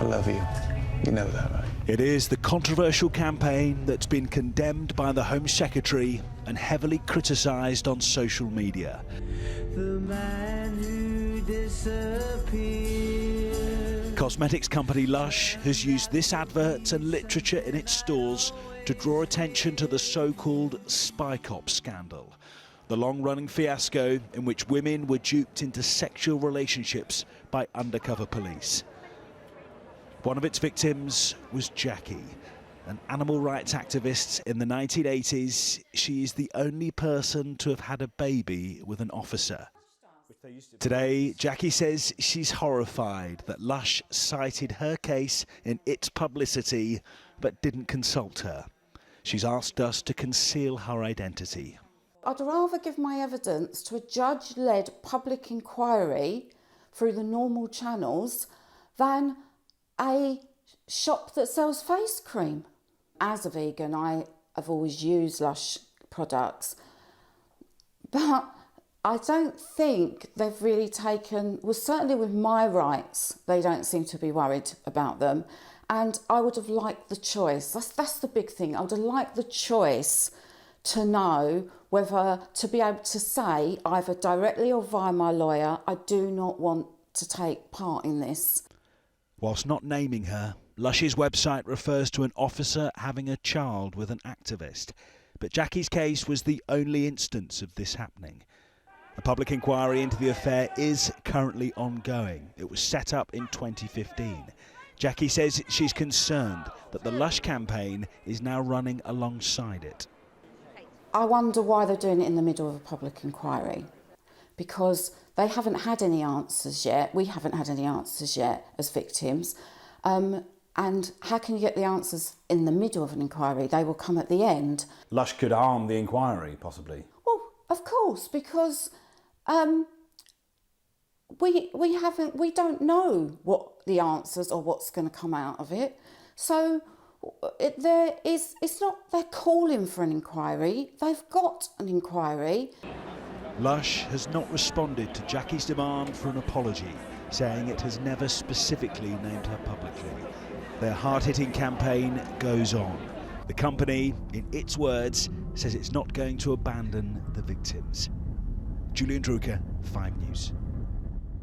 I love you. You know that, right? It is the controversial campaign that's been condemned by the Home Secretary and heavily criticised on social media. The man who disappeared. Cosmetics company Lush has used this advert and literature in its stores to draw attention to the so-called spycops scandal, the long-running fiasco in which women were duped into sexual relationships by undercover police. One of its victims was Jackie, an animal rights activist in the 1980s. She is the only person to have had a baby with an officer. Today, Jackie says she's horrified that Lush cited her case in its publicity but didn't consult her. She's asked us to conceal her identity. I'd rather give my evidence to a judge-led public inquiry through the normal channels than a shop that sells face cream. As a vegan, I have always used Lush products, but I don't think they've really taken, well, certainly with my rights, they don't seem to be worried about them. And I would have liked the choice. That's the big thing. I would have liked the choice to know whether to be able to say, either directly or via my lawyer, I do not want to take part in this. Whilst not naming her, Lush's website refers to an officer having a child with an activist. But Jackie's case was the only instance of this happening. A public inquiry into the affair is currently ongoing. It was set up in 2015. Jackie says she's concerned that the Lush campaign is now running alongside it. I wonder why they're doing it in the middle of a public inquiry, because they haven't had any answers yet. We haven't had any answers yet as victims. And how can you get the answers in the middle of an inquiry? They will come at the end. Lush could harm the inquiry, possibly. Well, of course, because we don't know what the answers or what's going to come out of it. So it's not they're calling for an inquiry. They've got an inquiry. Lush has not responded to Jackie's demand for an apology, saying it has never specifically named her publicly. Their hard-hitting campaign goes on. The company, in its words, says it's not going to abandon the victims. Julian Drucker, 5 News.